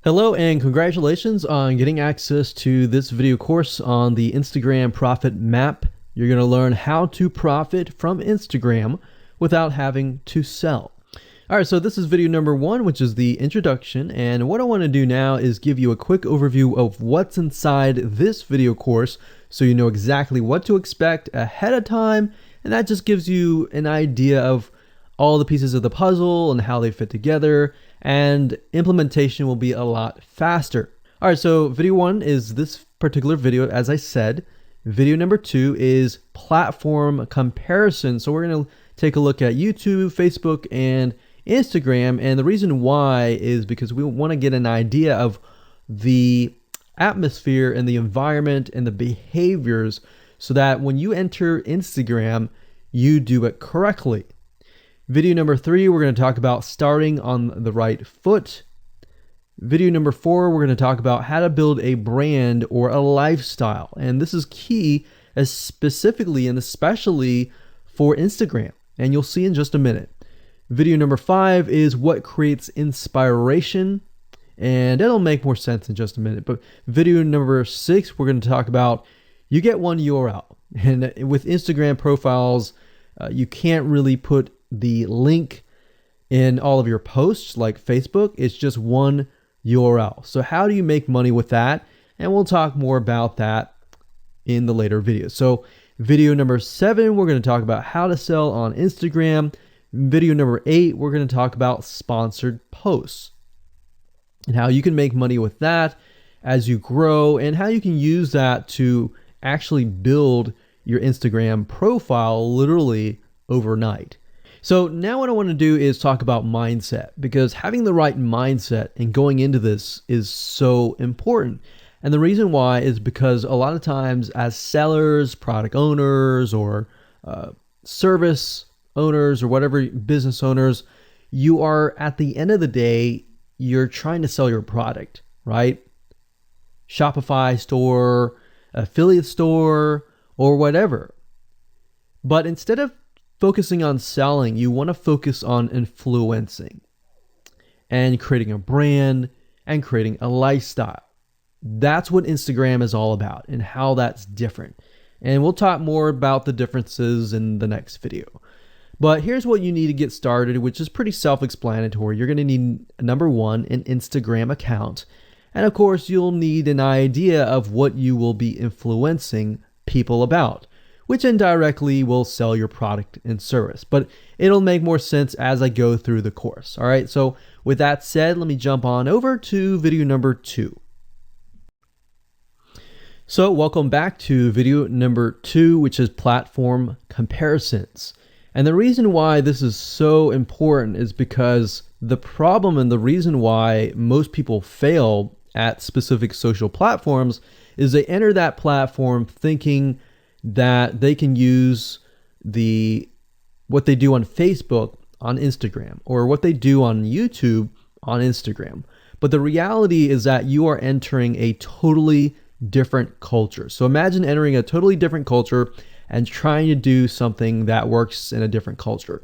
Hello and congratulations on getting access to this video course on the Instagram Profit Map. You're going to learn how to profit from Instagram without having to sell. All right, so this is video number 1, which is the introduction. And what I want to do now is give you a quick overview of what's inside this video course so you know exactly what to expect ahead of time. And that just gives you an idea of all the pieces of the puzzle and how they fit together, and implementation will be a lot faster. All right, so video 1 is this particular video, as I said. Video number 2 is platform comparison. So we're going to take a look at YouTube, Facebook, and Instagram. And the reason why is because we want to get an idea of the atmosphere and the environment and the behaviors so that when you enter Instagram, you do it correctly. Video number 3, we're going to talk about starting on the right foot. Video number 4, we're going to talk about how to build a brand or a lifestyle. And this is key, as specifically and especially for Instagram. And you'll see in just a minute. Video number 5 is what creates inspiration. And it'll make more sense in just a minute. But video number 6, we're going to talk about you get one URL. And with Instagram profiles, you can't really put the link in all of your posts like Facebook. It's just one URL. So how do you make money with that? And we'll talk more about that in the later videos. So video number 7, we're going to talk about how to sell on Instagram. Video number 8, we're going to talk about sponsored posts and how you can make money with that as you grow, and how you can use that to actually build your Instagram profile literally overnight. So now what I want to do is talk about mindset, because having the right mindset and going into this is so important. And the reason why is because a lot of times as sellers, product owners, or service owners, or whatever business owners, you are, at the end of the day, you're trying to sell your product, right? Shopify store, affiliate store, or whatever. But instead of focusing on selling, you want to focus on influencing and creating a brand and creating a lifestyle. That's what Instagram is all about and how that's different. And we'll talk more about the differences in the next video. But here's what you need to get started, which is pretty self-explanatory. You're going to need, number 1, an Instagram account. And of course, you'll need an idea of what you will be influencing people about, which indirectly will sell your product and service. But it'll make more sense as I go through the course. All right, so with that said, let me jump on over to video number 2. So welcome back to video number 2, which is platform comparisons. And the reason why this is so important is because the problem and the reason why most people fail at specific social platforms is they enter that platform thinking that they can use what they do on Facebook on Instagram, or what they do on YouTube on Instagram. But the reality is that you are entering a totally different culture. So imagine entering a totally different culture and trying to do something that works in a different culture.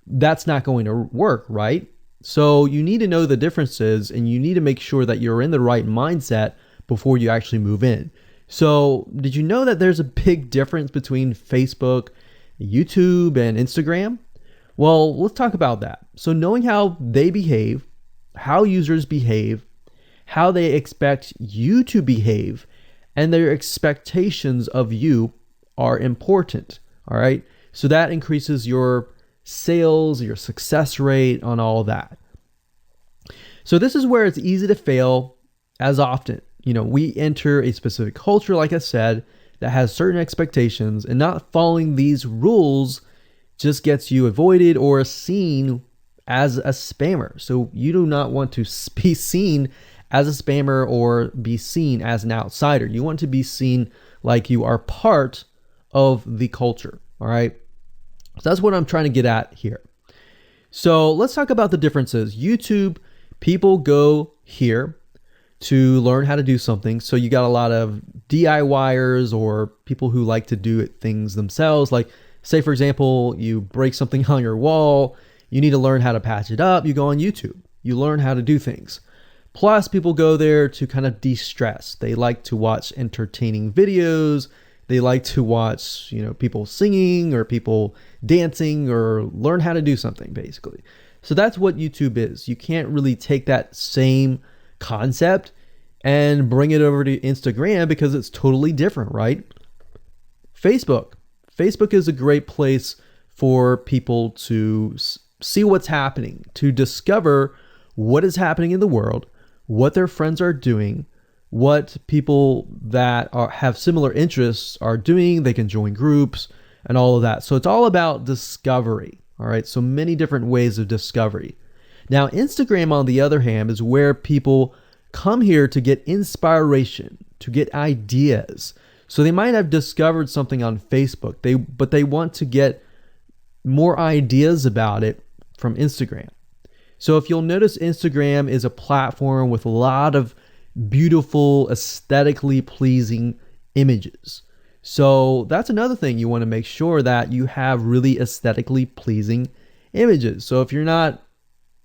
That's not going to work, right? So you need to know the differences, and you need to make sure that you're in the right mindset before you actually move in. So did you know that there's a big difference between Facebook, YouTube, and Instagram? Well, let's talk about that. So knowing how they behave, how users behave, how they expect you to behave, and their expectations of you are important. All right. So that increases your sales, your success rate on all that. So this is where it's easy to fail as often. You know, we enter a specific culture, like I said, that has certain expectations, and not following these rules just gets you avoided or seen as a spammer. So you do not want to be seen as a spammer or be seen as an outsider. You want to be seen like you are part of the culture. All right. So that's what I'm trying to get at here. So let's talk about the differences. YouTube, people go here to learn how to do something. So you got a lot of DIYers, or people who like to do things themselves. Like, say, for example, you break something on your wall, you need to learn how to patch it up. You go on YouTube, you learn how to do things. Plus, people go there to kind of de-stress. They like to watch entertaining videos. They like to watch, people singing or people dancing or learn how to do something, basically. So that's what YouTube is. You can't really take that same concept and bring it over to Instagram because it's totally different, right? Facebook. Facebook is a great place for people to see what's happening, to discover what is happening in the world, what their friends are doing, what people that have similar interests are doing. They can join groups and all of that. So it's all about discovery. All right. So many different ways of discovery. Now, Instagram, on the other hand, is where people come here to get inspiration, to get ideas. So they might have discovered something on Facebook, but they want to get more ideas about it from Instagram. So if you'll notice, Instagram is a platform with a lot of beautiful, aesthetically pleasing images. So that's another thing. You want to make sure that you have really aesthetically pleasing images. So if you're not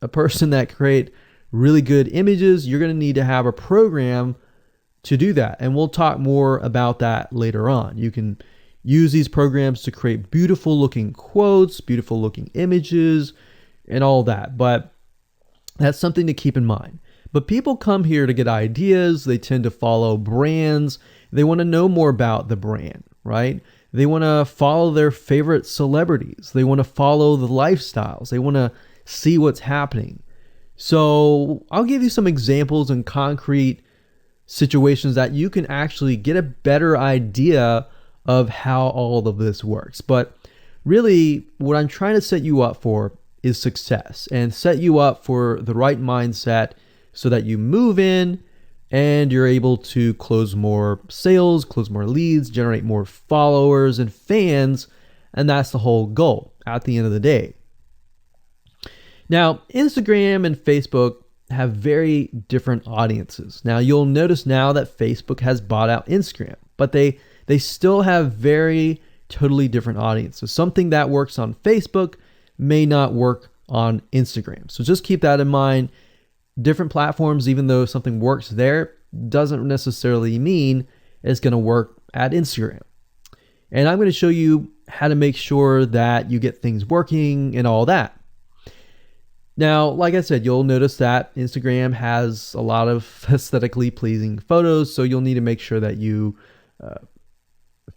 a person that create really good images, you're going to need to have a program to do that. And we'll talk more about that later on. You can use these programs to create beautiful looking quotes, beautiful looking images, and all that. But that's something to keep in mind. But people come here to get ideas. They tend to follow brands. They want to know more about the brand, right? They want to follow their favorite celebrities. They want to follow the lifestyles. They want to see what's happening. So I'll give you some examples and concrete situations that you can actually get a better idea of how all of this works. But really, what I'm trying to set you up for is success, and set you up for the right mindset so that you move in and you're able to close more sales, close more leads, generate more followers and fans. And that's the whole goal at the end of the day. Now, Instagram and Facebook have very different audiences. Now, you'll notice now that Facebook has bought out Instagram, but they still have very totally different audiences. Something that works on Facebook may not work on Instagram. So just keep that in mind. Different platforms, even though something works there, doesn't necessarily mean it's going to work at Instagram. And I'm going to show you how to make sure that you get things working and all that. Now, like I said, you'll notice that Instagram has a lot of aesthetically pleasing photos, so you'll need to make sure that you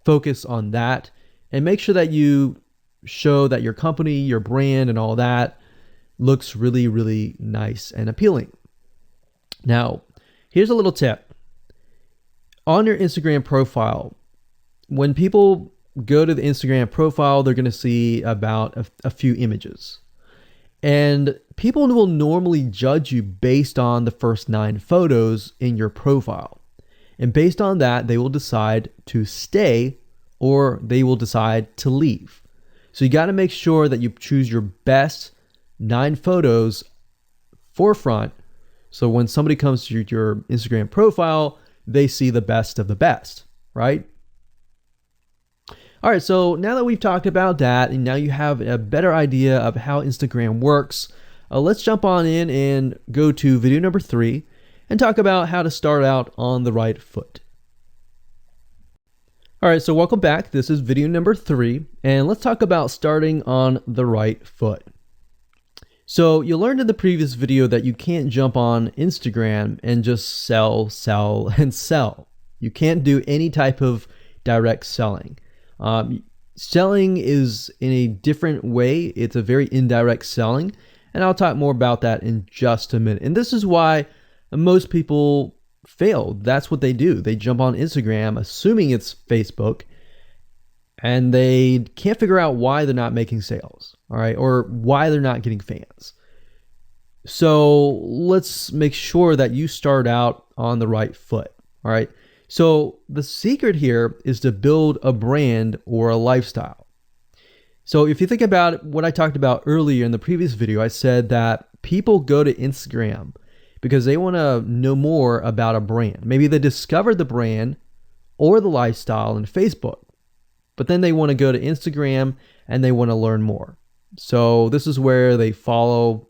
focus on that and make sure that you show that your company, your brand, and all that looks really, really nice and appealing. Now, here's a little tip. On your Instagram profile, when people go to the Instagram profile, they're going to see about a few images. And people will normally judge you based on the first 9 photos in your profile. And based on that, they will decide to stay or they will decide to leave. So you got to make sure that you choose your best 9 photos forefront. So when somebody comes to your Instagram profile, they see the best of the best, right? All right, so now that we've talked about that, and now you have a better idea of how Instagram works, let's jump on in and go to video number 3 and talk about how to start out on the right foot. All right, so welcome back. This is video number 3, and let's talk about starting on the right foot. So you learned in the previous video that you can't jump on Instagram and just sell, and sell. You can't do any type of direct selling. Selling is in a different way. It's a very indirect selling, and I'll talk more about that in just a minute. And this is why most people fail. That's what they do. They jump on Instagram assuming it's Facebook, and they can't figure out why they're not making sales, all right, or why they're not getting fans. So let's make sure that you start out on the right foot, all right? So the secret here is to build a brand or a lifestyle. So if you think about what I talked about earlier in the previous video, I said that people go to Instagram because they want to know more about a brand. Maybe they discovered the brand or the lifestyle in Facebook, but then they want to go to Instagram and they want to learn more. So this is where they follow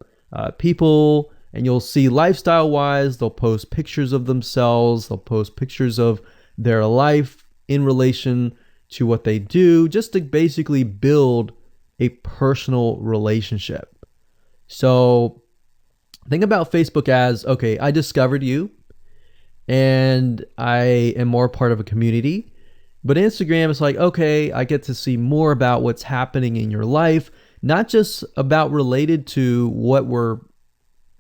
people And you'll see lifestyle wise, they'll post pictures of themselves, they'll post pictures of their life in relation to what they do, just to basically build a personal relationship. So think about Facebook as, okay, I discovered you and I am more part of a community. But Instagram is like, okay, I get to see more about what's happening in your life, not just about related to what we're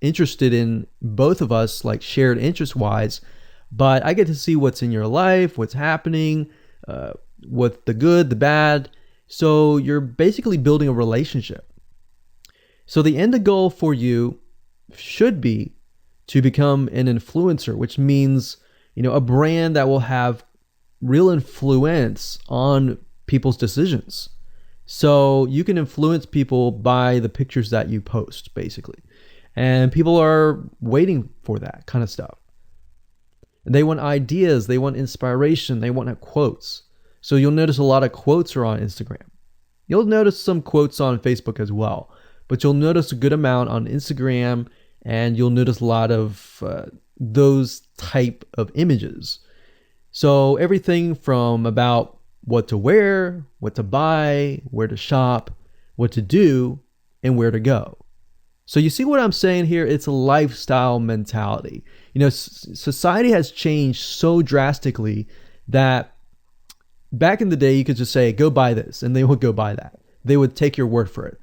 interested in, both of us, like shared interest wise, but I get to see what's in your life, what's happening, what the good, the bad. So you're basically building a relationship. So the end goal for you should be to become an influencer, which means, a brand that will have real influence on people's decisions. So you can influence people by the pictures that you post, basically. And people are waiting for that kind of stuff. They want ideas, they want inspiration, they want quotes. So you'll notice a lot of quotes are on Instagram. You'll notice some quotes on Facebook as well, but you'll notice a good amount on Instagram, and you'll notice a lot of those type of images. So everything from about what to wear, what to buy, where to shop, what to do, and where to go. So you see what I'm saying here? It's a lifestyle mentality. Society has changed so drastically that back in the day, you could just say, go buy this, and they would go buy that. They would take your word for it.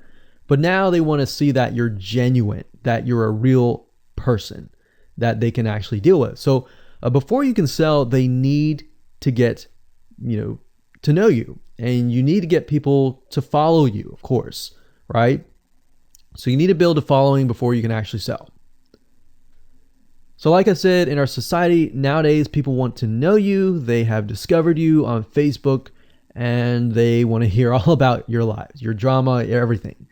But now they want to see that you're genuine, that you're a real person that they can actually deal with. So before you can sell, they need to get, to know you, and you need to get people to follow you, of course, right? So you need to build a following before you can actually sell. So like I said, in our society nowadays, people want to know you. They have discovered you on Facebook, and they want to hear all about your lives, your drama, everything.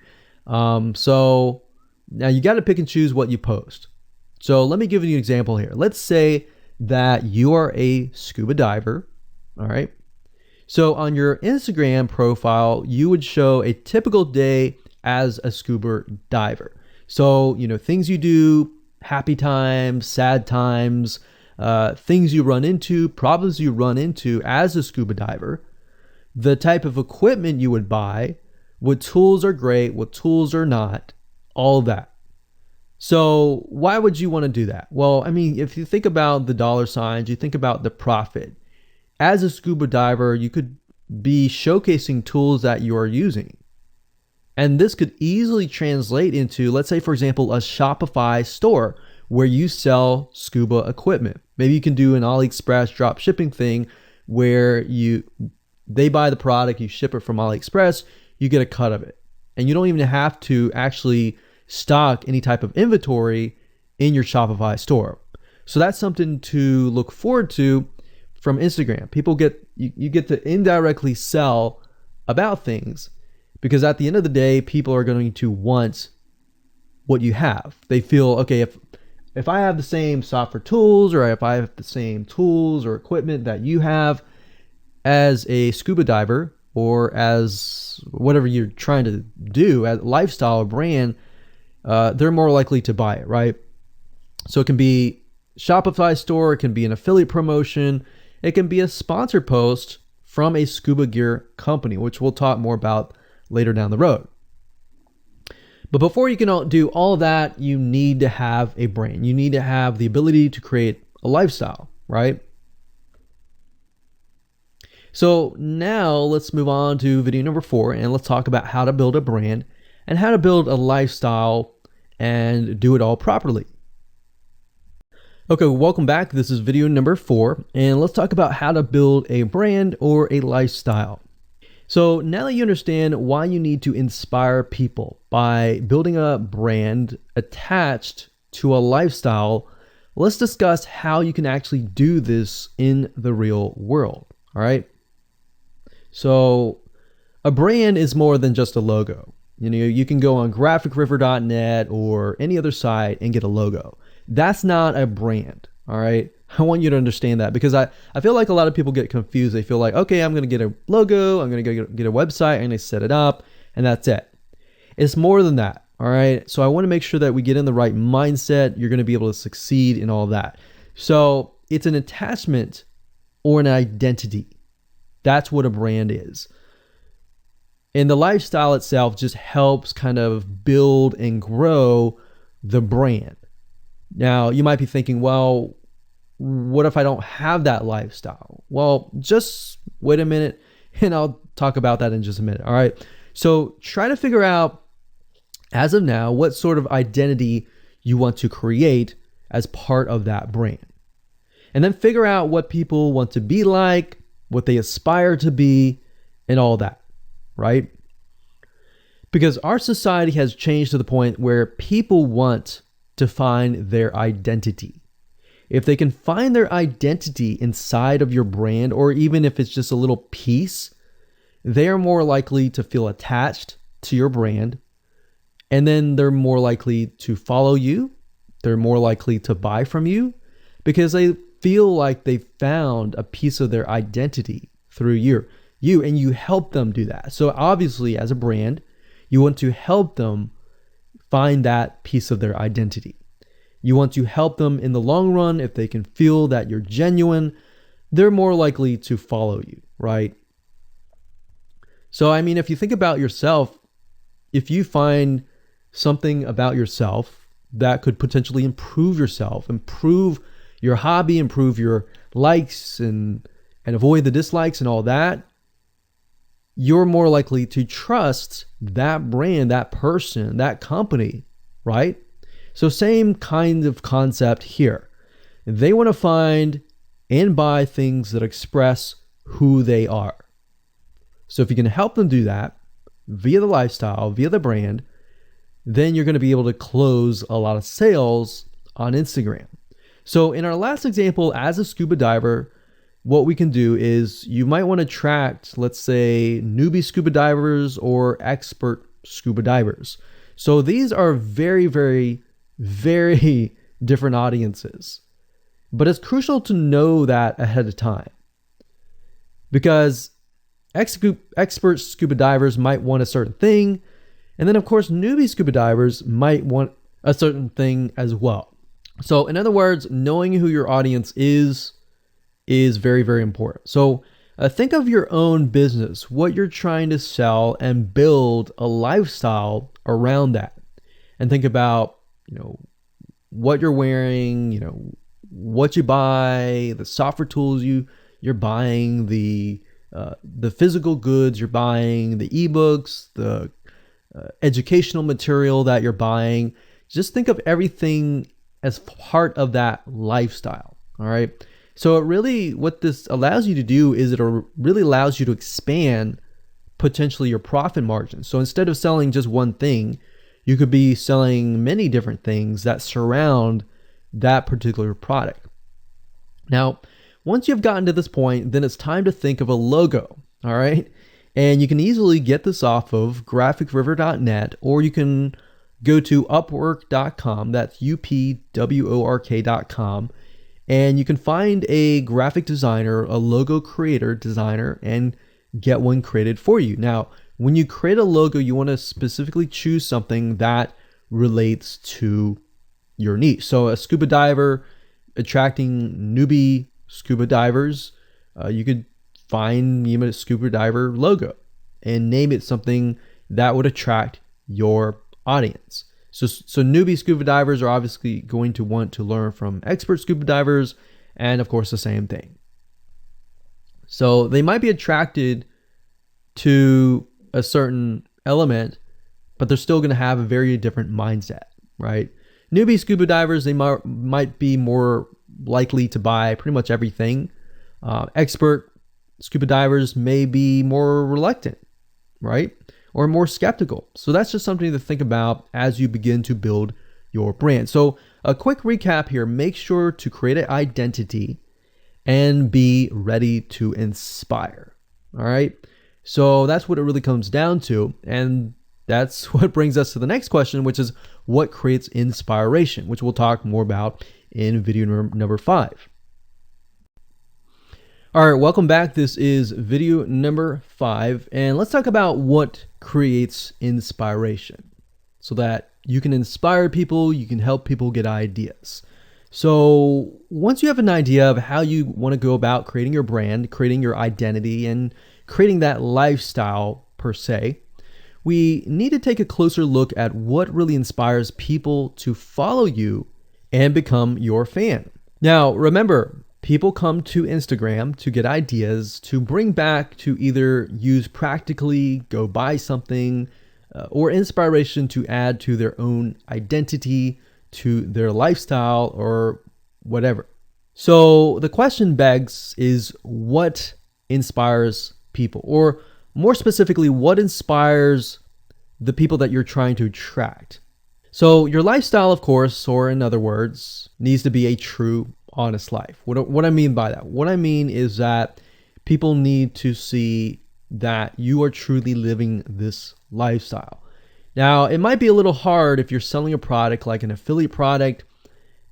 So now you got to pick and choose what you post. So let me give you an example here. Let's say that you are a scuba diver, all right? So on your Instagram profile, you would show a typical day as a scuba diver. So, things you do, happy times, sad times, things you run into, problems you run into as a scuba diver, the type of equipment you would buy, what tools are great, what tools are not, all that. So why would you want to do that? Well, if you think about the dollar signs, you think about the profit. As a scuba diver, you could be showcasing tools that you are using. And this could easily translate into, let's say, for example, a Shopify store where you sell scuba equipment. Maybe you can do an AliExpress drop shipping thing where they buy the product, you ship it from AliExpress, you get a cut of it. And you don't even have to actually stock any type of inventory in your Shopify store. So that's something to look forward to from Instagram. You get to indirectly sell about things, because at the end of the day, people are going to want what you have. They feel, okay, if I have the same software tools, or if I have the same tools or equipment that you have as a scuba diver, or as whatever you're trying to do, as lifestyle or brand, they're more likely to buy it, right? So it can be Shopify store, it can be an affiliate promotion, it can be a sponsor post from a scuba gear company, which we'll talk more about later down the road. But before you can do all that, you need to have a brand. You need to have the ability to create a lifestyle, right? So now let's move on to video number 4, and let's talk about how to build a brand and how to build a lifestyle and do it all properly. Okay, welcome back. This is video number 4, and let's talk about how to build a brand or a lifestyle. So now that you understand why you need to inspire people by building a brand attached to a lifestyle, let's discuss how you can actually do this in the real world, all right? So a brand is more than just a logo. You can go on graphicriver.net or any other site and get a logo. That's not a brand, all right? I want you to understand that, because I feel like a lot of people get confused. They feel like, okay, I'm going to get a logo, I'm going to get a website, I'm going to set it up, and that's it. It's more than that. All right. So I want to make sure that we get in the right mindset. You're going to be able to succeed in all that. So it's an attachment or an identity. That's what a brand is. And the lifestyle itself just helps kind of build and grow the brand. Now, you might be thinking, well, what if I don't have that lifestyle? Well, just wait a minute and I'll talk about that in just a minute. All right. So try to figure out, as of now, what sort of identity you want to create as part of that brand. And then figure out what people want to be like, what they aspire to be, and all that, right? Because our society has changed to the point where people want to find their identity. If they can find their identity inside of your brand, or even if it's just a little piece, they are more likely to feel attached to your brand. And then they're more likely to follow you. They're more likely to buy from you because they feel like they found a piece of their identity through you, and you help them do that. So obviously, as a brand, you want to help them find that piece of their identity. You want to help them in the long run. If they can feel that you're genuine, they're more likely to follow you, right? So, I mean, if you think about yourself, if you find something about yourself that could potentially improve yourself, improve your hobby, improve your likes and avoid the dislikes and all that, you're more likely to trust that brand, that person, that company, right? So same kind of concept here. They want to find and buy things that express who they are. So if you can help them do that via the lifestyle, via the brand, then you're going to be able to close a lot of sales on Instagram. So in our last example, as a scuba diver, what we can do is you might want to attract, let's say, newbie scuba divers or expert scuba divers. So these are very, very, very different audiences. But it's crucial to know that ahead of time, because expert scuba divers might want a certain thing. And then, of course, newbie scuba divers might want a certain thing as well. So in other words, knowing who your audience is very, very important. So think of your own business, what you're trying to sell, and build a lifestyle around that. And think about, what you're wearing, what you buy, the software tools you're buying, the physical goods you're buying, the ebooks, the educational material that you're buying. Just think of everything as part of that lifestyle. All right. So what this allows you to do is it really allows you to expand potentially your profit margin. So instead of selling just one thing, you could be selling many different things that surround that particular product. Now, once you've gotten to this point, then it's time to think of a logo. All right. And you can easily get this off of graphicriver.net, or you can go to upwork.com. That's upwork.com. And you can find a graphic designer, a logo creator, designer, and get one created for you. Now, when you create a logo, you want to specifically choose something that relates to your niche. So a scuba diver attracting newbie scuba divers, you could find a scuba diver logo and name it something that would attract your audience. So newbie scuba divers are obviously going to want to learn from expert scuba divers, and of course the same thing. So they might be attracted to a certain element, but they're still going to have a very different mindset, right? Newbie scuba divers, they might be more likely to buy pretty much everything. Expert scuba divers may be more reluctant, right? Or more skeptical. So that's just something to think about as you begin to build your brand. So a quick recap here: make sure to create an identity and be ready to inspire. All right. So that's what it really comes down to. And that's what brings us to the next question, which is what creates inspiration, which we'll talk more about in video number 5. All right, welcome back. This is video number 5, and let's talk about what creates inspiration. so that you can inspire people, you can help people get ideas. So once you have an idea of how you want to go about creating your brand, creating your identity, and creating that lifestyle per se, we need to take a closer look at what really inspires people to follow you and become your fan. Now, remember, people come to Instagram to get ideas to bring back to either use practically, go buy something, or inspiration to add to their own identity, to their lifestyle, or whatever. So the question begs is, what inspires people? Or more specifically, what inspires the people that you're trying to attract? So your lifestyle, of course, or in other words, needs to be a true, honest life. What I mean by that? What I mean is that people need to see that you are truly living this lifestyle. Now, it might be a little hard if you're selling a product like an affiliate product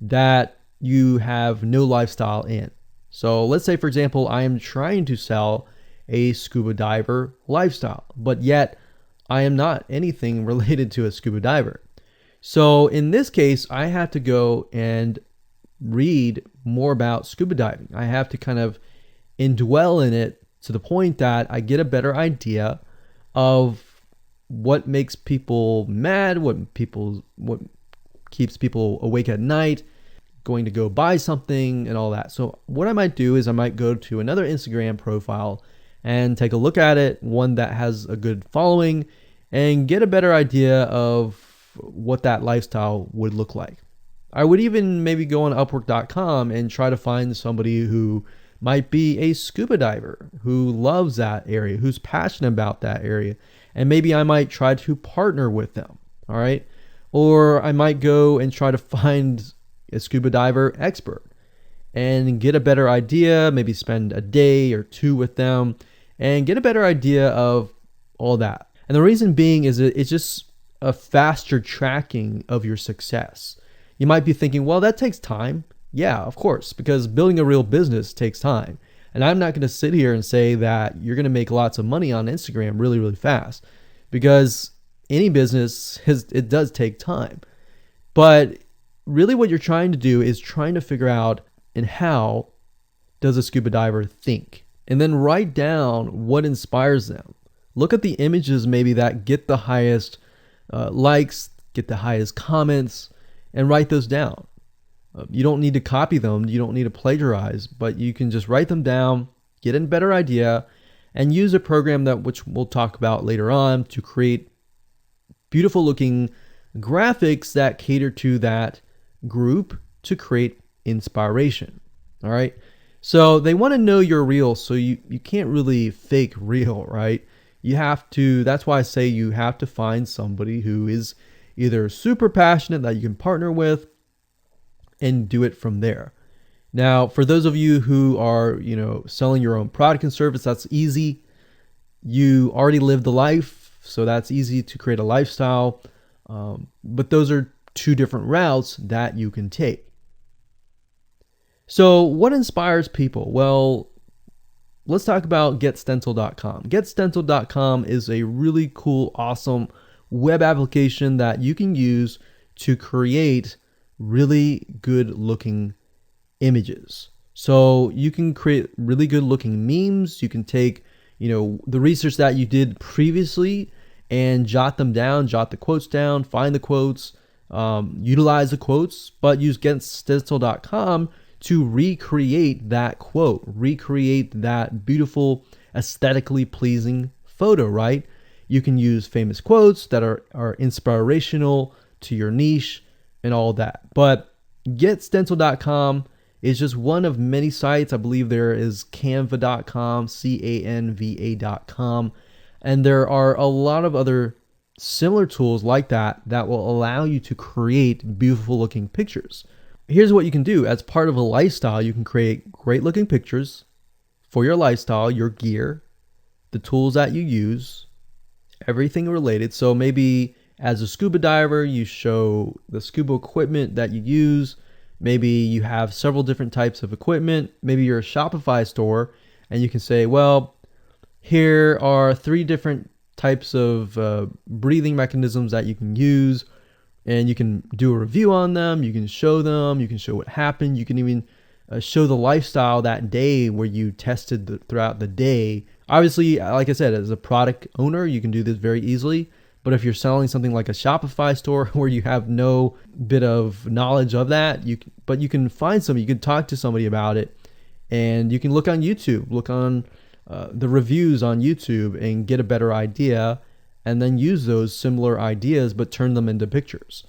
that you have no lifestyle in. So let's say, for example, I am trying to sell a scuba diver lifestyle, but yet I am not anything related to a scuba diver. So in this case, I have to go and read more about scuba diving. I have to kind of indwell in it to the point that I get a better idea of what makes people mad, what keeps people awake at night, going to go buy something and all that. So what I might do is I might go to another Instagram profile and take a look at it, one that has a good following, and get a better idea of what that lifestyle would look like. I would even maybe go on Upwork.com and try to find somebody who might be a scuba diver, who loves that area, who's passionate about that area. And maybe I might try to partner with them, all right? Or I might go and try to find a scuba diver expert and get a better idea, maybe spend a day or two with them and get a better idea of all that. And the reason being is it's just a faster tracking of your success. You might be thinking, well, that takes time. Yeah, of course, because building a real business takes time. And I'm not going to sit here and say that you're going to make lots of money on Instagram really, really fast, because any business it does take time. But really what you're trying to do is trying to figure out, and how does a scuba diver think? And then write down what inspires them. Look at the images maybe that get the highest likes, get the highest comments, and write those down. You don't need to copy them. You don't need to plagiarize, but you can just write them down, get a better idea, and use a program that which we'll talk about later on to create beautiful looking graphics that cater to that group to create inspiration. All right. So they want to know you're real. So you can't really fake real, right? You have to, that's why I say you have to find somebody who is either super passionate that you can partner with and do it from there. Now, for those of you who are, selling your own product and service, that's easy. You already live the life, so that's easy to create a lifestyle. But those are two different routes that you can take. So what inspires people? Well, let's talk about getstencil.com. Getstencil.com is a really cool, awesome web application that you can use to create really good looking images. So you can create really good looking memes. You can take, the research that you did previously and jot them down, jot the quotes down, find the quotes, utilize the quotes, but use getstencil.com to recreate that quote, recreate that beautiful, aesthetically pleasing photo, right? You can use famous quotes that are inspirational to your niche and all that. But getstencil.com is just one of many sites. I believe there is canva.com, canva.com, and there are a lot of other similar tools like that will allow you to create beautiful looking pictures. Here's what you can do. As part of a lifestyle, you can create great looking pictures for your lifestyle, your gear, the tools that you use, everything related. So maybe as a scuba diver, you show the scuba equipment that you use. Maybe you have several different types of equipment. Maybe you're a Shopify store and you can say, well, here are 3 different types of breathing mechanisms that you can use, and you can do a review on them. You can show them. You can show what happened. You can even show the lifestyle that day where you tested throughout the day. Obviously, like I said, as a product owner, you can do this very easily. But if you're selling something like a Shopify store where you have no bit of knowledge of that, you can find somebody, you can talk to somebody about it, and you can look on YouTube, look on the reviews on YouTube and get a better idea, and then use those similar ideas but turn them into pictures.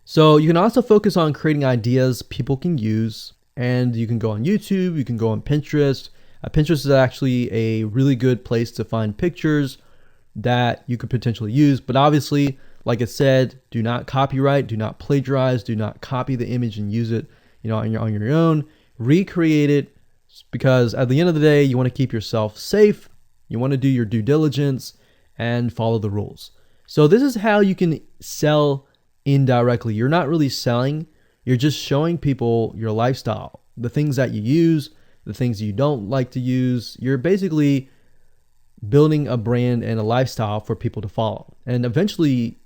So you can also focus on creating ideas people can use, and you can go on YouTube, you can go on Pinterest. Pinterest is actually a really good place to find pictures that you could potentially use. But obviously, like I said, do not copyright, do not plagiarize, do not copy the image and use it, on your own. Recreate it, because at the end of the day, you want to keep yourself safe. You want to do your due diligence and follow the rules. So this is how you can sell indirectly. You're not really selling, you're just showing people your lifestyle, the things that you use, the things you don't like to use. You're basically building a brand and a lifestyle for people to follow. And eventually,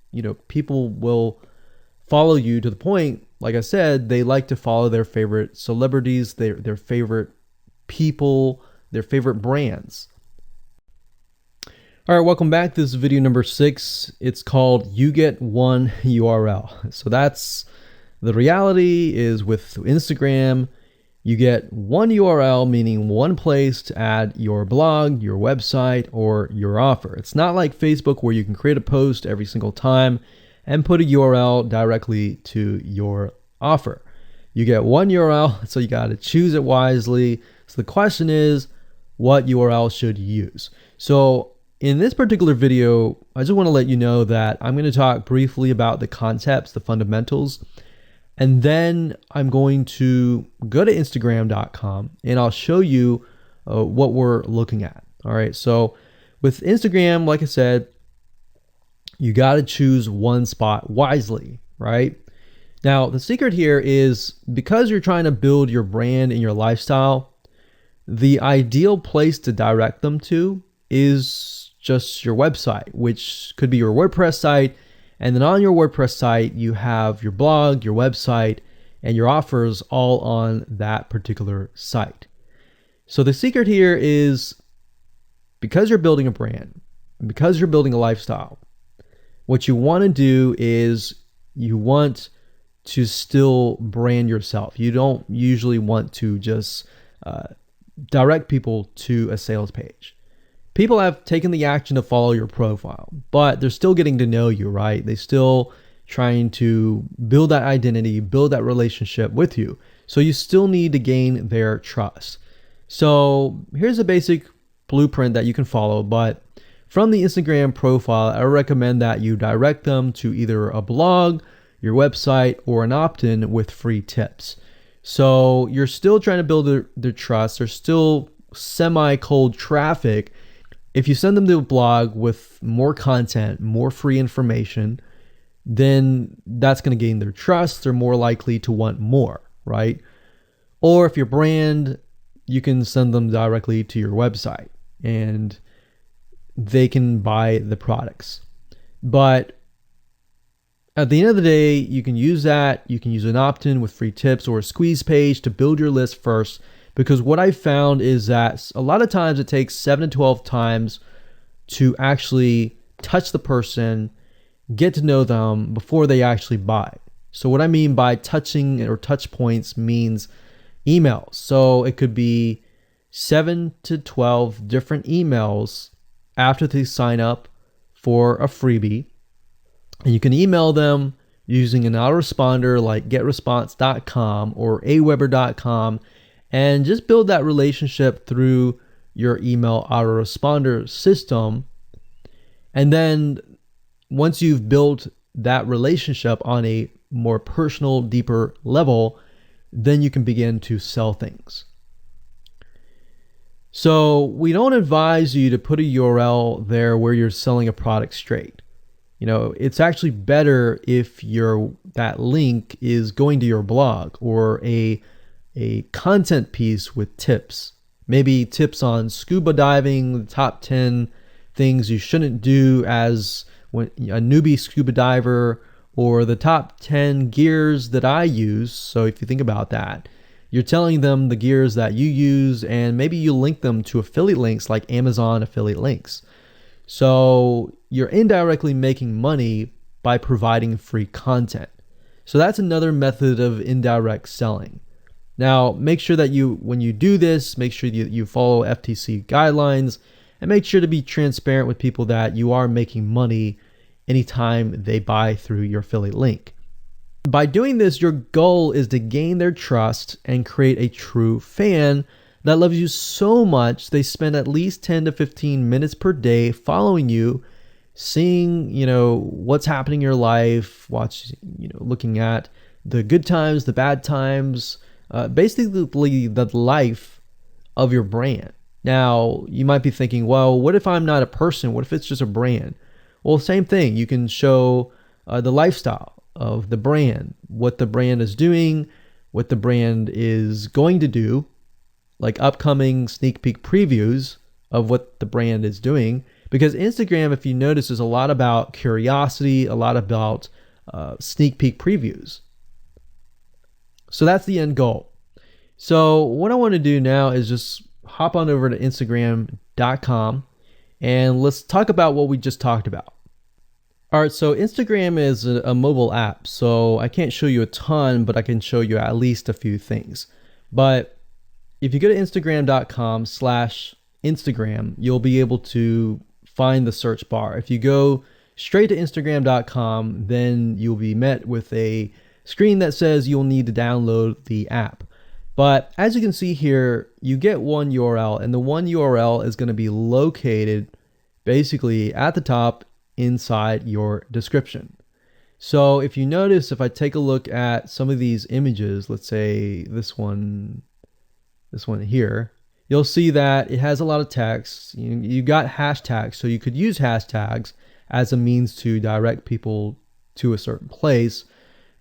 people will follow you to the point, like I said, they like to follow their favorite celebrities, their favorite people, their favorite brands. All right, welcome back. This is video number 6. It's called You Get One URL. So that's the reality is with Instagram, you get one URL, meaning one place to add your blog, your website, or your offer. It's not like Facebook where you can create a post every single time and put a URL directly to your offer. You get one URL, so you got to choose it wisely. So the question is, what URL should you use? So in this particular video, I just want to let you know that I'm going to talk briefly about the concepts, the fundamentals, and then I'm going to go to Instagram.com and I'll show you what we're looking at. All right. So with Instagram, like I said, you got to choose one spot wisely, right? Now, the secret here is because you're trying to build your brand and your lifestyle, the ideal place to direct them to is just your website, which could be your WordPress site. And then on your WordPress site, you have your blog, your website, and your offers all on that particular site. So the secret here is because you're building a brand, because you're building a lifestyle, what you want to do is you want to still brand yourself. You don't usually want to just direct people to a sales page. People have taken the action to follow your profile, but they're still getting to know you, right? They're still trying to build that identity, build that relationship with you. So you still need to gain their trust. So here's a basic blueprint that you can follow, but from the Instagram profile, I recommend that you direct them to either a blog, your website, or an opt-in with free tips. So you're still trying to build their trust. There's still semi-cold traffic. If you send them to a blog with more content, more free information, then that's going to gain their trust. They're more likely to want more, right? Or if your brand, you can send them directly to your website and they can buy the products. But at the end of the day, you can use that. You can use an opt-in with free tips or a squeeze page to build your list first. Because what I found is that a lot of times it takes 7 to 12 times to actually touch the person, get to know them before they actually buy. So what I mean by touching or touch points means emails. So it could be 7 to 12 different emails after they sign up for a freebie. And you can email them using an autoresponder like getresponse.com or aweber.com. And just build that relationship through your email autoresponder system. And then once you've built that relationship on a more personal, deeper level, then you can begin to sell things. So we don't advise you to put a URL there where you're selling a product straight. It's actually better if that link is going to your blog or a content piece with tips, maybe tips on scuba diving, the top 10 things you shouldn't do as a newbie scuba diver, or the top 10 gears that I use. So if you think about that, you're telling them the gears that you use, and maybe you link them to affiliate links like Amazon affiliate links. So you're indirectly making money by providing free content. So that's another method of indirect selling. Now, make sure that when you do this, make sure you follow FTC guidelines, and make sure to be transparent with people that you are making money anytime they buy through your affiliate link. By doing this, your goal is to gain their trust and create a true fan that loves you so much they spend at least 10 to 15 minutes per day following you, seeing, what's happening in your life, looking at the good times, the bad times, basically the life of your brand. Now, you might be thinking, well, what if I'm not a person? What if it's just a brand? Well, same thing. You can show the lifestyle of the brand, what the brand is doing, what the brand is going to do, like upcoming sneak peek previews of what the brand is doing. Because Instagram, if you notice, is a lot about curiosity, a lot about sneak peek previews. So that's the end goal. So what I want to do now is just hop on over to Instagram.com and let's talk about what we just talked about. All right, so Instagram is a mobile app, so I can't show you a ton, but I can show you at least a few things. But if you go to Instagram.com/Instagram, you'll be able to find the search bar. If you go straight to Instagram.com, then you'll be met with a screen that says you'll need to download the app. But as you can see here, you get one URL, and the one URL is going to be located basically at the top inside your description. So if you notice, if I take a look at some of these images, let's say this one here, you'll see that it has a lot of text. You got hashtags, so you could use hashtags as a means to direct people to a certain place,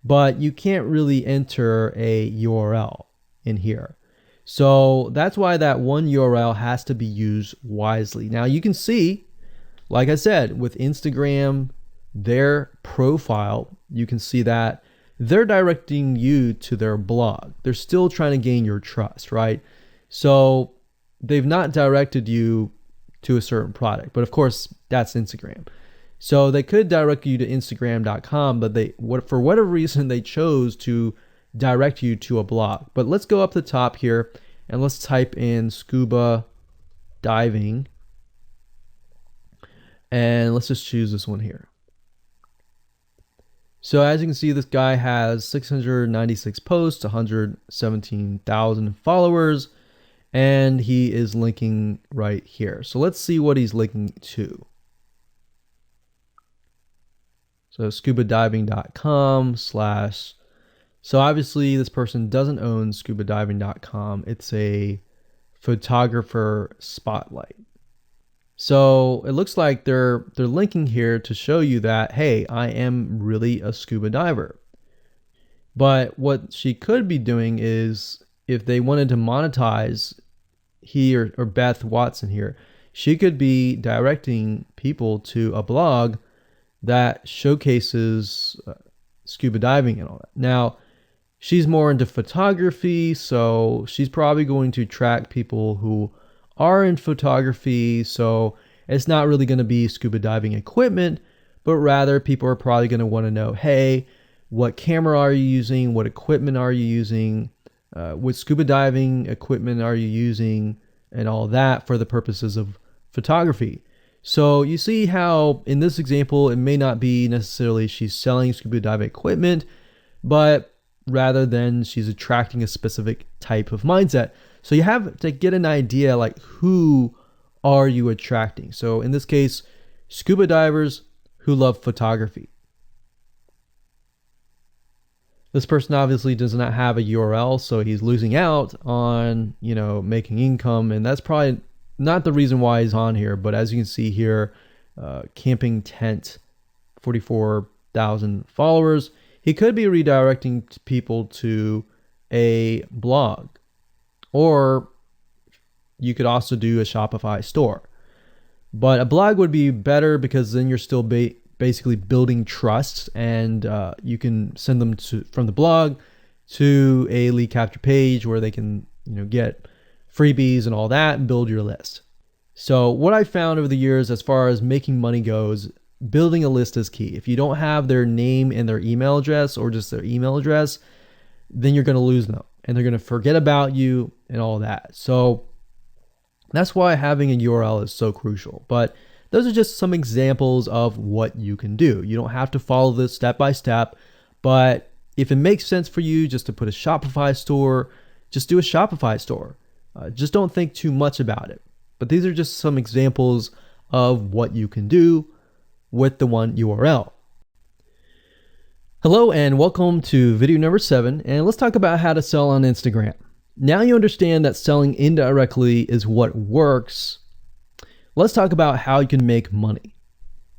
but you can't really enter a URL in here. So that's why that one URL has to be used wisely. Now you can see, like I said, with Instagram, their profile, you can see that they're directing you to their blog. They're still trying to gain your trust, right? So they've not directed you to a certain product, but of course that's Instagram. So they could direct you to Instagram.com, but for whatever reason, they chose to direct you to a blog. But let's go up the top here and let's type in scuba diving. And let's just choose this one here. So as you can see, this guy has 696 posts, 117,000 followers, and he is linking right here. So let's see what he's linking to. So scubadiving.com/. So obviously this person doesn't own scubadiving.com. It's a photographer spotlight. So it looks like they're linking here to show you that, hey, I am really a scuba diver. But what she could be doing is, if they wanted to monetize, he or Beth Watson here, she could be directing people to a blog that showcases scuba diving and all that. Now, she's more into photography, so she's probably going to track people who are in photography. So it's not really going to be scuba diving equipment, but rather people are probably going to want to know, hey, what camera are you using? What equipment are you using? What scuba diving equipment are you using? And all that for the purposes of photography. So you see how in this example, it may not be necessarily she's selling scuba diving equipment, but rather than she's attracting a specific type of mindset. So you have to get an idea, like, who are you attracting? So in this case, scuba divers who love photography. This person obviously does not have a URL, so he's losing out on, making income, and that's probably not the reason why he's on here. But as you can see here, camping tent, 44,000 followers. He could be redirecting people to a blog, or you could also do a Shopify store. But a blog would be better because then you're still basically building trust, and you can send them from the blog to a lead capture page where they can get freebies and all that and build your list. So what I found over the years as far as making money goes, building a list is key. If you don't have their name and their email address, or just their email address, then you're going to lose them and they're going to forget about you and all that. So that's why having a URL is so crucial. But those are just some examples of what you can do. You don't have to follow this step by step, but if it makes sense for you just to put a Shopify store, just do a Shopify store. Just don't think too much about it. But these are just some examples of what you can do with the one URL. Hello and welcome to video number 7, and let's talk about how to sell on Instagram. Now you understand that selling indirectly is what works. Let's talk about how you can make money.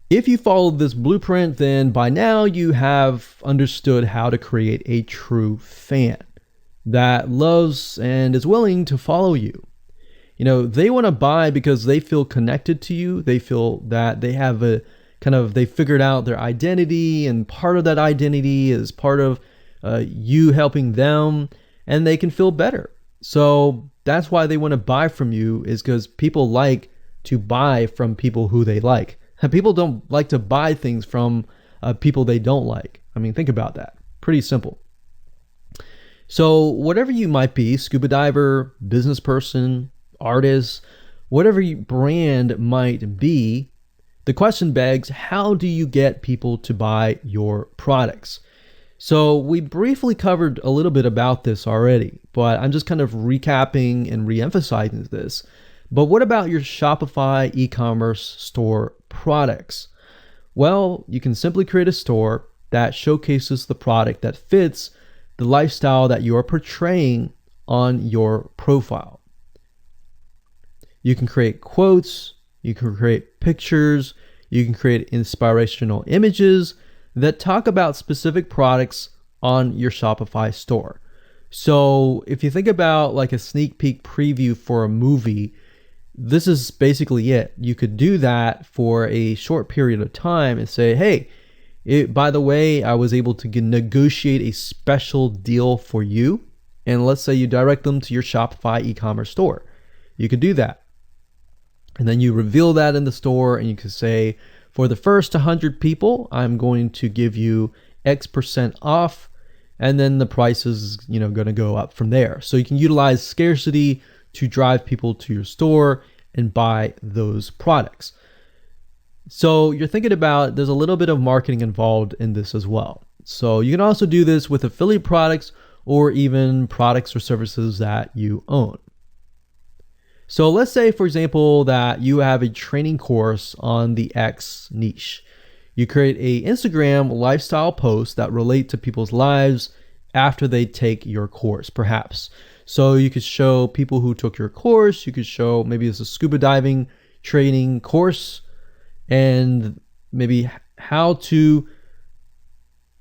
If you followed this blueprint, then by now you have understood how to create a true fan that loves and is willing to follow you. They want to buy because they feel connected to you. They feel that they have they figured out their identity, and part of that identity is part of you helping them, and they can feel better. So that's why they want to buy from you, is because people like to buy from people who they like. People don't like to buy things from people they don't like. I mean, think about that. Pretty simple. So whatever you might be, scuba diver, business person, artist, whatever your brand might be, the question begs, how do you get people to buy your products? So we briefly covered a little bit about this already, but I'm just kind of recapping and re-emphasizing this. But what about your Shopify e-commerce store products? Well, you can simply create a store that showcases the product that fits the lifestyle that you are portraying on your profile. You can create quotes, you can create pictures, you can create inspirational images that talk about specific products on your Shopify store. So if you think about like a sneak peek preview for a movie, this is basically it. You could do that for a short period of time and say, hey, by the way, I was able to negotiate a special deal for you. And let's say you direct them to your Shopify e-commerce store. You could do that. And then you reveal that in the store, and you can say, for the first 100 people, I'm going to give you X% off, and then the price is going to go up from there. So you can utilize scarcity to drive people to your store and buy those products. So you're thinking about, there's a little bit of marketing involved in this as well. So you can also do this with affiliate products or even products or services that you own. So let's say, for example, that you have a training course on the X niche. You create a Instagram lifestyle post that relate to people's lives after they take your course, perhaps. So you could show people who took your course, you could show maybe it's a scuba diving training course, and maybe how to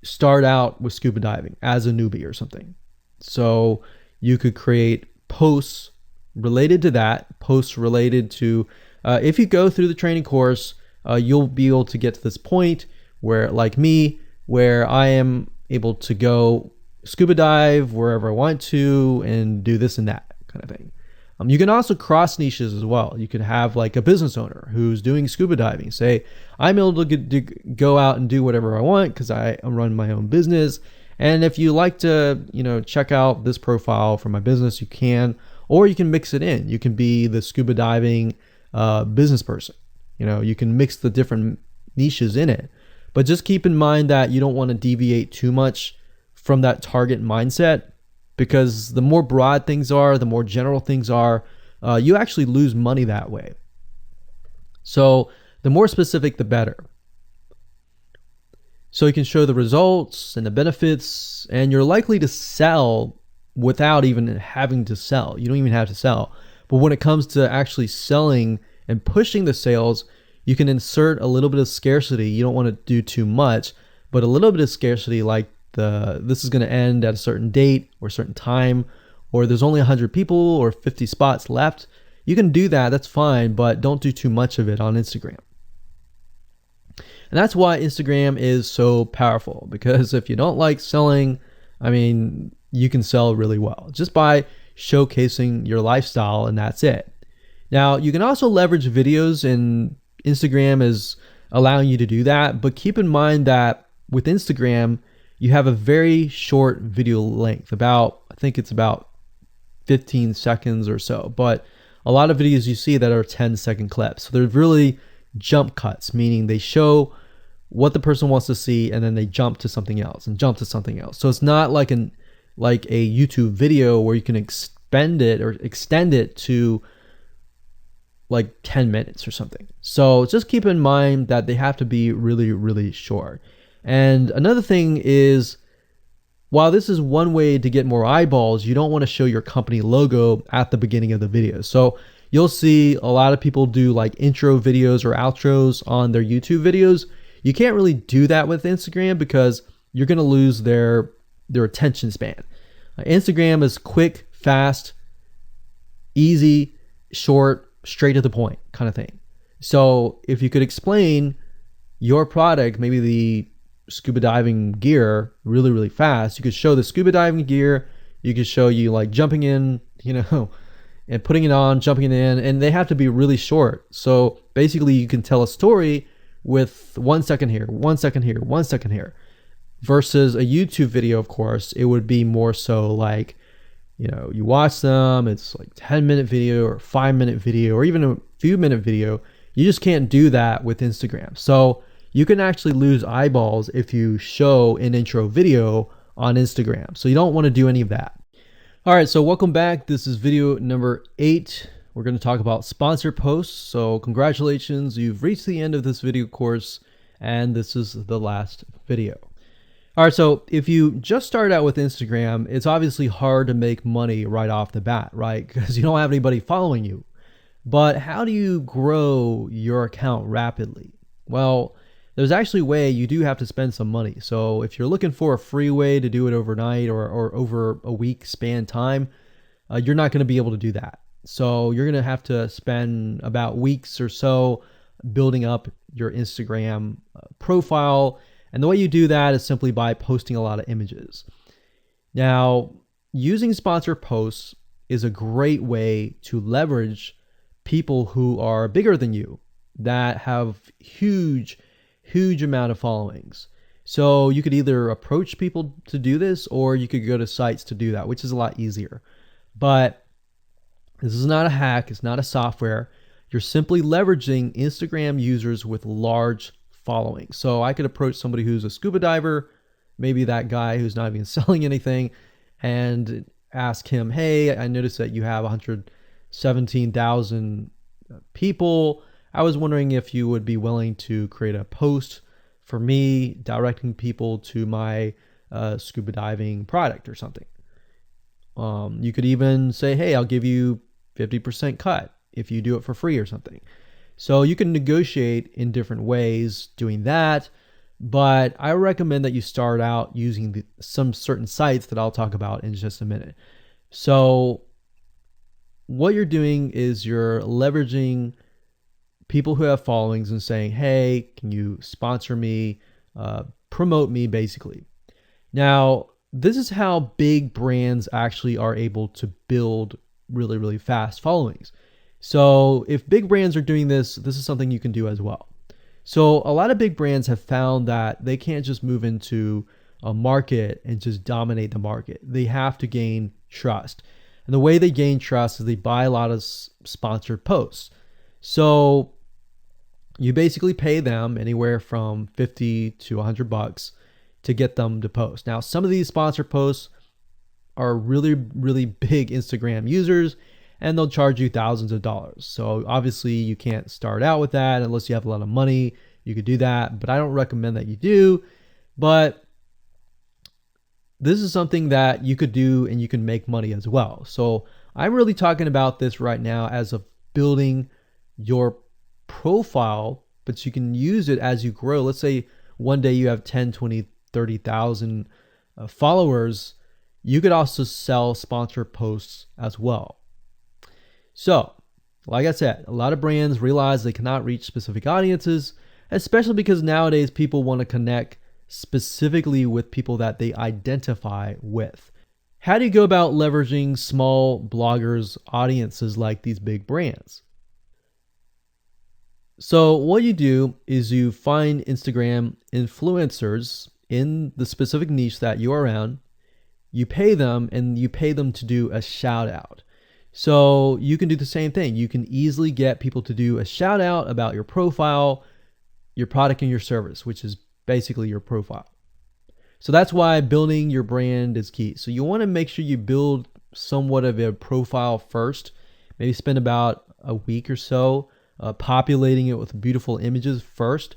start out with scuba diving as a newbie or something. So you could create posts related to that, posts related to, if you go through the training course, you'll be able to get to this point where, like me, where I am able to go scuba dive wherever I want to and do this and that kind of thing. You can also cross niches as well. You could have like a business owner who's doing scuba diving. Say, I'm able to go out and do whatever I want because I run my own business. And if you like to, check out this profile for my business, you can, or you can mix it in. You can be the scuba diving business person. You can mix the different niches in it. But just keep in mind that you don't want to deviate too much from that target mindset, because the more broad things are, the more general things are, you actually lose money that way. So the more specific, the better. So you can show the results and the benefits, and you're likely to sell without even having to sell. You don't even have to sell. But when it comes to actually selling and pushing the sales, you can insert a little bit of scarcity. You don't want to do too much, but a little bit of scarcity, like this is going to end at a certain date or a certain time, or there's only 100 people or 50 spots left. you can do that, that's fine, but don't do too much of it on Instagram. And that's why Instagram is so powerful, because if you don't like selling, I mean, you can sell really well just by showcasing your lifestyle, and that's it. Now, you can also leverage videos, and Instagram is allowing you to do that, but keep in mind that with Instagram, you have a very short video length, I think it's about 15 seconds or so, but a lot of videos you see that are 10-second clips. So they're really jump cuts, meaning they show what the person wants to see and then they jump to something else and jump to something else. So it's not like a YouTube video where you can extend it to like 10 minutes or something. So just keep in mind that they have to be really, really short. And another thing is, while this is one way to get more eyeballs, you don't want to show your company logo at the beginning of the video. So you'll see a lot of people do like intro videos or outros on their YouTube videos. You can't really do that with Instagram because you're going to lose their attention span. Instagram is quick, fast, easy, short, straight to the point kind of thing. So if you could explain your product, maybe the scuba diving gear, really, really fast, you could show the scuba diving gear, you could show you like jumping in, and putting it on, jumping in, and they have to be really short. So basically you can tell a story with 1 second here, 1 second here, 1 second here, versus a YouTube video. Of course, it would be more so like, you watch them, it's like 10-minute video or 5-minute video or even a few minute video. You just can't do that with Instagram. So you can actually lose eyeballs if you show an intro video on Instagram. So you don't want to do any of that. All right, so welcome back. This is video number 8. We're going to talk about sponsor posts. So congratulations, you've reached the end of this video course, and this is the last video. All right, so if you just start out with Instagram, it's obviously hard to make money right off the bat, right? Because you don't have anybody following you. But how do you grow your account rapidly? Well, there's actually a way. You do have to spend some money. So if you're looking for a free way to do it overnight or over a week span time, you're not going to be able to do that. So you're going to have to spend about weeks or so building up your Instagram profile. And the way you do that is simply by posting a lot of images. Now, using sponsor posts is a great way to leverage people who are bigger than you, that have huge amount of followings. So you could either approach people to do this, or you could go to sites to do that, which is a lot easier. But this is not a hack. It's not a software. You're simply leveraging Instagram users with large followings. So I could approach somebody who's a scuba diver, maybe that guy who's not even selling anything, and ask him, hey, I noticed that you have 117,000 people. I was wondering if you would be willing to create a post for me directing people to my scuba diving product or something. You could even say, hey, I'll give you 50% cut if you do it for free or something. So you can negotiate in different ways doing that. But I recommend that you start out using some certain sites that I'll talk about in just a minute. So what you're doing is you're leveraging people who have followings and saying, hey, can you sponsor me, promote me, basically. Now, this is how big brands actually are able to build really, really fast followings. So if big brands are doing this, this is something you can do as well. So a lot of big brands have found that they can't just move into a market and just dominate the market. They have to gain trust. And the way they gain trust is they buy a lot of sponsored posts. So you basically pay them anywhere from $50 to $100 to get them to post. Now, some of these sponsored posts are really, really big Instagram users, and they'll charge you thousands of dollars. So obviously you can't start out with that unless you have a lot of money. You could do that, but I don't recommend that you do. But this is something that you could do and you can make money as well. So I'm really talking about this right now as of building your profile, but you can use it as you grow. Let's say one day you have 10, 20, 30,000 followers. You could also sell sponsor posts as well. So Like I said, a lot of brands realize they cannot reach specific audiences, especially because nowadays people want to connect specifically with people that they identify with. How do you go about leveraging small bloggers' audiences like these big brands? So, what you do is you find Instagram influencers in the specific niche that you are in. You pay them and you pay them to do a shout out. So, you can do the same thing. You can easily get people to do a shout out about your profile, your product, and your service, which is basically your profile. So that's why building your brand is key. So you want to make sure you build somewhat of a profile first. Maybe spend about a week or so populating it with beautiful images first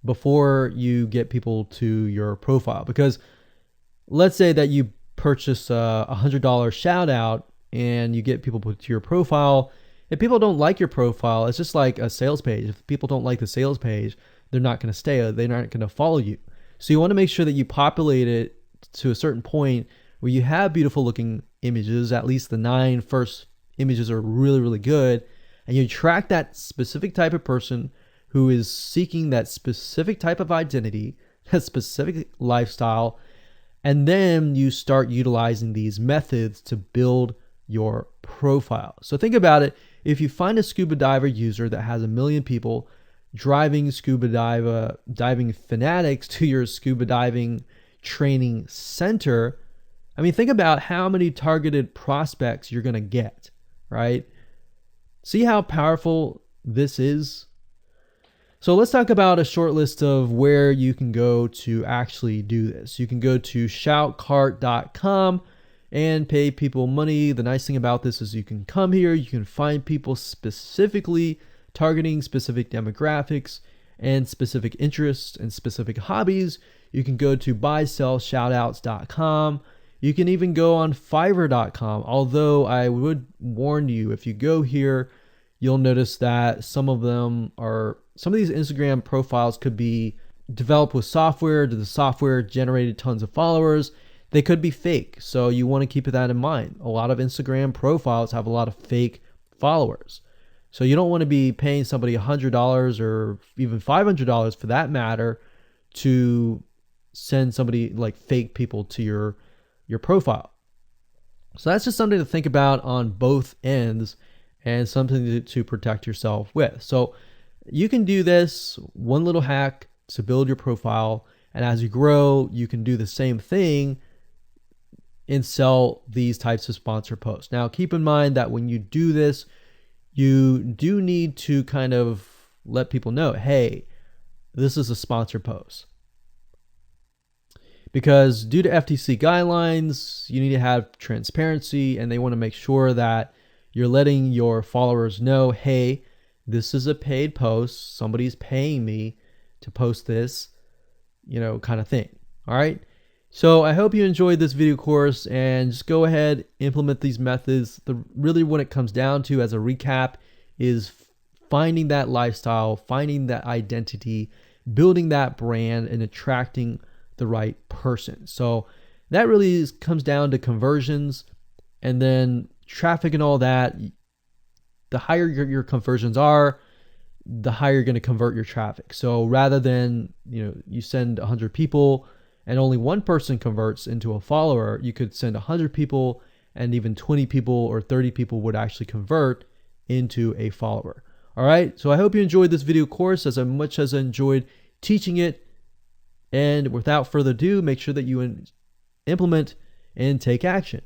before you get people to your profile. Because let's say that you purchase a $100 shout out and you get people to your profile. If people don't like your profile, it's just like a sales page. If people don't like the sales page, they're not going to stay. They're not going to follow you. So you want to make sure that you populate it to a certain point where you have beautiful looking images. At least the 9 first images are really, really good. And you attract that specific type of person who is seeking that specific type of identity, that specific lifestyle. And then you start utilizing these methods to build your profile. So think about it. If you find a scuba diver user that has 1 million people driving scuba diving fanatics to your scuba diving training center, I mean, think about how many targeted prospects you're going to get, right? See how powerful this is? So let's talk about a short list of where you can go to actually do this. You can go to shoutcart.com and pay people money. The nice thing about this is you can come here, you can find people specifically targeting specific demographics and specific interests and specific hobbies. You can go to buysellshoutouts.com. You can even go on fiverr.com. Although I would warn you, if you go here, you'll notice that some of these Instagram profiles could be developed with software. The software generated tons of followers. They could be fake. So you want to keep that in mind. A lot of Instagram profiles have a lot of fake followers. So you don't want to be paying somebody $100 or even $500 for that matter to send somebody like fake people to your profile. So that's just something to think about on both ends and something to protect yourself with. So you can do this one little hack to build your profile. And as you grow, you can do the same thing and sell these types of sponsor posts. Now, keep in mind that when you do this, you do need to kind of let people know, hey, this is a sponsor post. Because due to FTC guidelines, you need to have transparency, and they want to make sure that you're letting your followers know, hey, this is a paid post. Somebody's paying me to post this, kind of thing. All right. So I hope you enjoyed this video course, and just go ahead, implement these methods. Really what it comes down to as a recap is finding that lifestyle, finding that identity, building that brand, and attracting the right person. So that really comes down to conversions, and then traffic and all that. The higher your conversions are, the higher you're going to convert your traffic. So rather than, you send 100 people and only one person converts into a follower, you could send 100 people and even 20 people or 30 people would actually convert into a follower. All right. So I hope you enjoyed this video course as much as I enjoyed teaching it. And without further ado, make sure that you implement and take action.